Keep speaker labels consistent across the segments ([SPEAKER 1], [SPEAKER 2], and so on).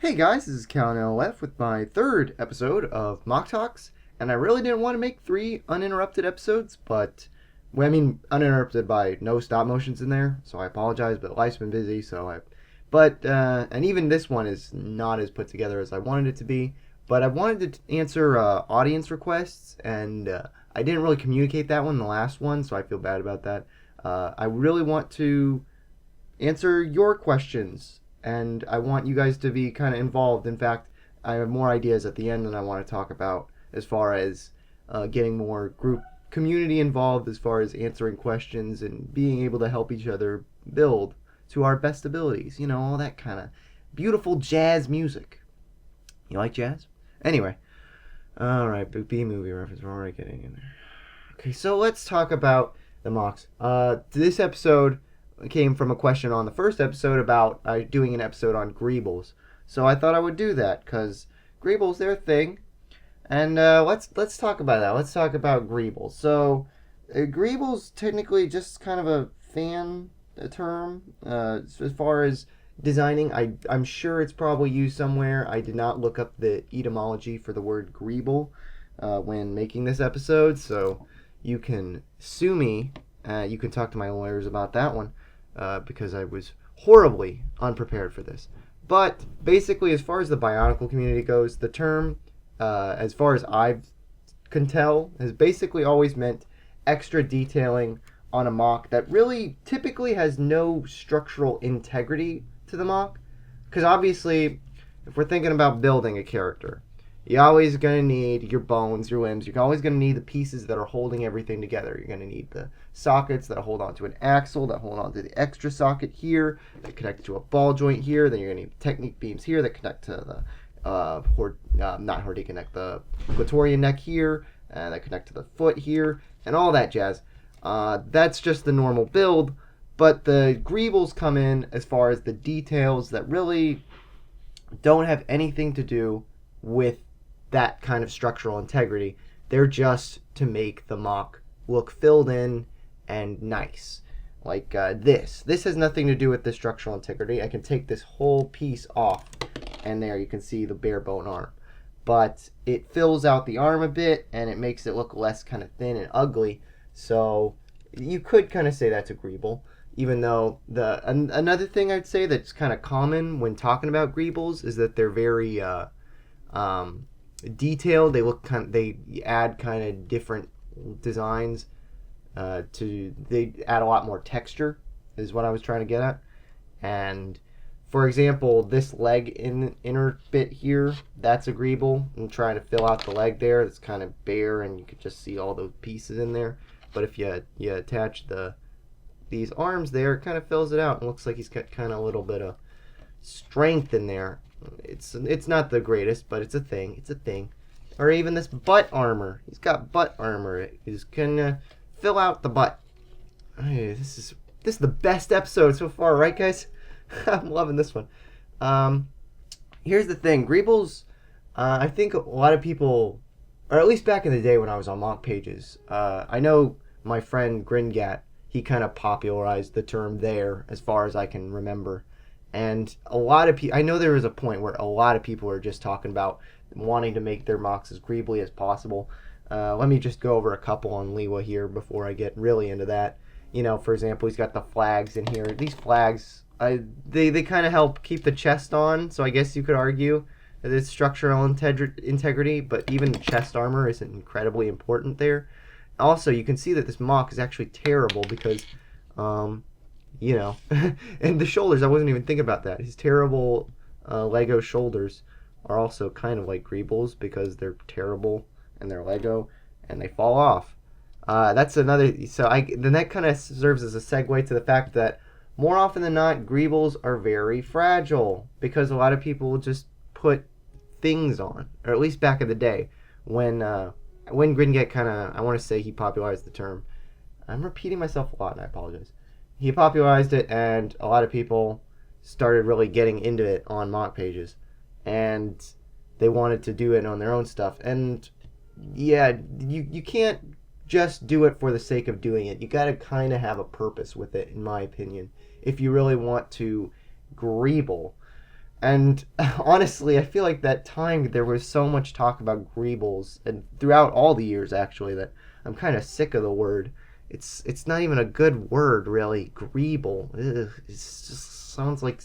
[SPEAKER 1] Hey guys, this is CallanLoF with my third episode of Mock Talks, and I really didn't want to make three uninterrupted episodes, but, well, I mean, uninterrupted by no stop motions in there, so I apologize, but life's been busy, and even this one is not as put together as I wanted it to be, but I wanted to answer audience requests, and I didn't really communicate that one in the last one, so I feel bad about that. I really want to answer your questions, and I want you guys to be kind of involved. In fact, I have more ideas at the end that I want to talk about as far as getting more group community involved, as far as answering questions and being able to help each other build to our best abilities. You know, all that kind of beautiful jazz music. You like jazz? Anyway, all right, B movie reference. We're already getting in there. Okay, so let's talk about the mocks. This episode came from a question on the first episode about doing an episode on Greebles. So I thought I would do that because Greebles, they're a thing, and let's talk about that. Let's talk about Greebles. So Greebles technically just kind of a fan term as far as designing. I'm sure it's probably used somewhere. I did not look up the etymology for the word Greeble when making this episode, so you can sue me. You can talk to my lawyers about that one. Because I was horribly unprepared for this. But basically, as far as the Bionicle community goes, the term, as far as I can tell, has basically always meant extra detailing on a mock that really typically has no structural integrity to the mock. Because obviously, if we're thinking about building a character, you're always going to need your bones, your limbs. You're always going to need the pieces that are holding everything together. You're going to need the sockets that hold onto an axle, that hold onto the extra socket here, that connect to a ball joint here. Then you're going to need technique beams here that connect to the, the Clitorian neck here, that connect to the foot here, and all that jazz. That's just the normal build, but the Greebles come in as far as the details that really don't have anything to do with that kind of structural integrity. They're just to make the mock look filled in and nice. Like this. This has nothing to do with the structural integrity. I can take this whole piece off, and there you can see the bare bone arm. But it fills out the arm a bit, and it makes it look less kind of thin and ugly. So you could kind of say that's a Greeble. Even though another thing I'd say that's kind of common when talking about Greebles is that they're very detailed. They add kind of different designs they add a lot more texture is what I was trying to get at. And for example, this leg inner bit here, that's a Greeble. I'm trying to fill out the leg there. It's kind of bare and you could just see all those pieces in there. But if you attach these arms there, it kind of fills it out and looks like he's got kind of a little bit of strength in there. It's not the greatest, but it's a thing. It's a thing. Or even this butt armor. He's got butt armor. He's gonna fill out the butt. Hey, this is the best episode so far, right, guys? I'm loving this one. Here's the thing, Greebles. I think a lot of people, or at least back in the day when I was on mock pages, I know my friend Gringat. He kind of popularized the term there, as far as I can remember. And a lot of people, I know there was a point where a lot of people were just talking about wanting to make their mocks as Greebly as possible. Let me just go over a couple on Liwa here before I get really into that. You know, for example, he's got the flags in here. These flags, they kind of help keep the chest on, so I guess you could argue that it's structural integrity, but even the chest armor isn't incredibly important there. Also, you can see that this mock is actually terrible because, you know, and the shoulders, I wasn't even thinking about that. His terrible Lego shoulders are also kind of like Greebles because they're terrible and they're Lego and they fall off. That's another, then that kind of serves as a segue to the fact that more often than not, Greebles are very fragile because a lot of people just put things on, or at least back in the day when Gringet kind of, I want to say he popularized the term. I'm repeating myself a lot and I apologize. He popularized it and a lot of people started really getting into it on mock pages and they wanted to do it on their own stuff. And yeah, you can't just do it for the sake of doing it. You got to kind of have a purpose with it, in my opinion, if you really want to Greeble. And honestly, I feel like that time there was so much talk about Greebles, and throughout all the years actually, that I'm kind of sick of the word. It's not even a good word really. Greeble. Ugh, it just sounds like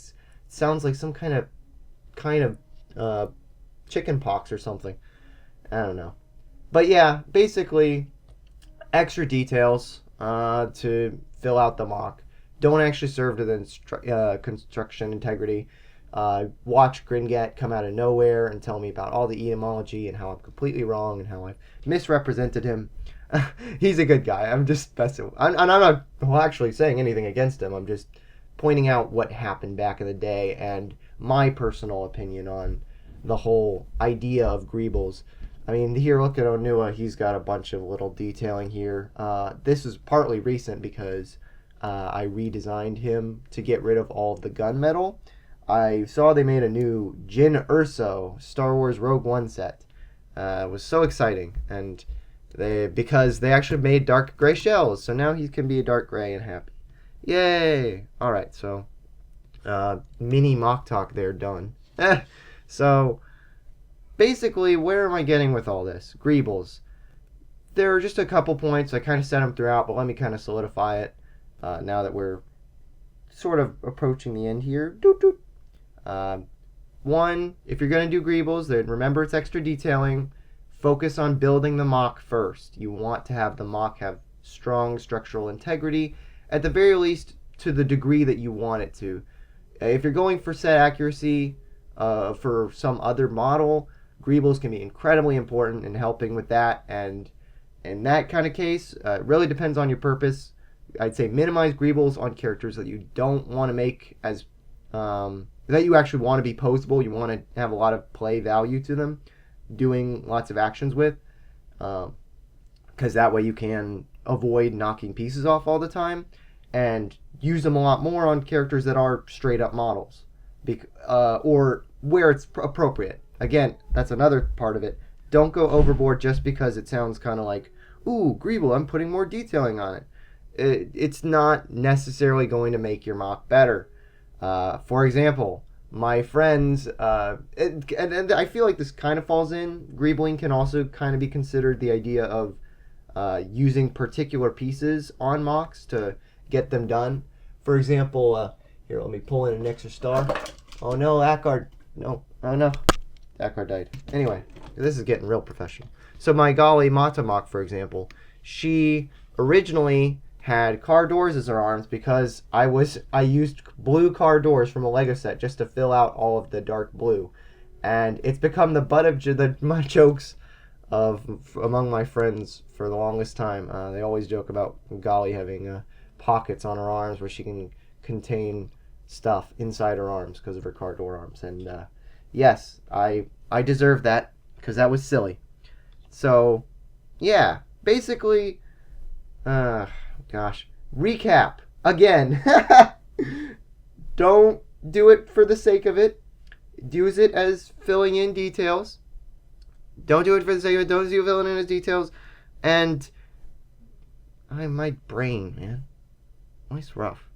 [SPEAKER 1] some kind of uh, chicken pox or something. I don't know. But yeah, basically extra details to fill out the mock. Don't actually serve to the construction integrity. Watch Gringat come out of nowhere and tell me about all the etymology and how I'm completely wrong and how I've misrepresented him. He's a good guy. I'm just messing. And I'm not actually saying anything against him. I'm just pointing out what happened back in the day and my personal opinion on the whole idea of Greebles. I mean, here, look at Onua. He's got a bunch of little detailing here. This is partly recent because I redesigned him to get rid of all of the gunmetal. I saw they made a new Jyn Erso Star Wars Rogue One set. It was so exciting, and because they actually made dark gray shells, so now he can be a dark gray and happy. Yay! All right, so mini mock talk there done. So basically, where am I getting with all this? Greebles. There are just a couple points. I kind of said them throughout, but let me kind of solidify it now that we're sort of approaching the end here. Doot, doot. One, if you're going to do Greebles, then remember it's extra detailing. Focus on building the mock first. You want to have the mock have strong structural integrity, at the very least to the degree that you want it to. If you're going for set accuracy for some other model, Greebles can be incredibly important in helping with that, and in that kind of case, it really depends on your purpose. I'd say minimize Greebles on characters that you don't want to make as that you actually want to be posable. You want to have a lot of play value to them, doing lots of actions with, because that way you can avoid knocking pieces off all the time, and use them a lot more on characters that are straight up models, or where it's appropriate. Again, that's another part of it. Don't go overboard just because it sounds kind of like, ooh, Greeble, I'm putting more detailing on it. It's not necessarily going to make your mock better. For example, my friends, and I feel like this kind of falls in. Greebling can also kind of be considered the idea of using particular pieces on mocks to get them done. For example, here, let me pull in an extra star. Oh no, Akard. No, oh no. Akard died. Anyway, this is getting real professional. So my Gali Mata mock, for example, she originally had car doors as her arms because I used blue car doors from a Lego set just to fill out all of the dark blue, and it's become the butt of my jokes among my friends for the longest time. They always joke about Gali having pockets on her arms where she can contain stuff inside her arms because of her car door arms, and yes, I deserve that because that was silly. So yeah, basically, recap again. Don't do it for the sake of it. Use it as filling in details. Don't do it for the sake of it. Don't do filling in as details. And my brain, man, it's rough.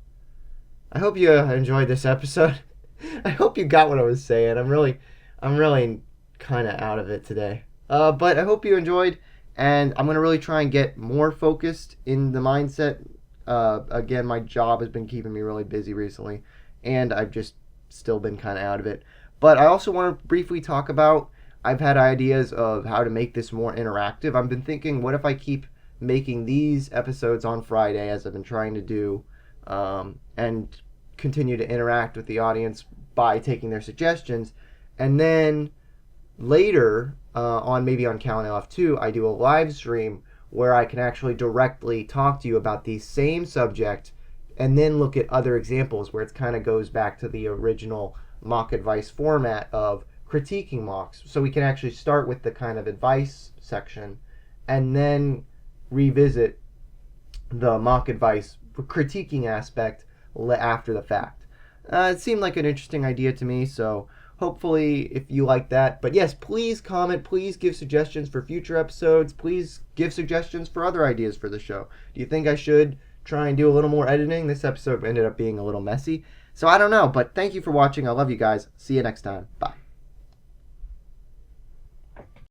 [SPEAKER 1] I hope you enjoyed this episode. I hope you got what I was saying. I'm really kind of out of it today. But I hope you enjoyed. And I'm going to really try and get more focused in the mindset. Again, my job has been keeping me really busy recently, and I've just still been kind of out of it. But I also want to briefly talk about, I've had ideas of how to make this more interactive. I've been thinking, what if I keep making these episodes on Friday, as I've been trying to do, and continue to interact with the audience by taking their suggestions, and then later, on CallanLoF 2, I do a live stream where I can actually directly talk to you about the same subject and then look at other examples where it kind of goes back to the original mock advice format of critiquing mocks. So we can actually start with the kind of advice section and then revisit the mock advice critiquing aspect after the fact. It seemed like an interesting idea to me, so hopefully, if you like that. But yes, please comment. Please give suggestions for future episodes. Please give suggestions for other ideas for the show. Do you think I should try and do a little more editing? This episode ended up being a little messy. So I don't know, but thank you for watching. I love you guys. See you next time. Bye.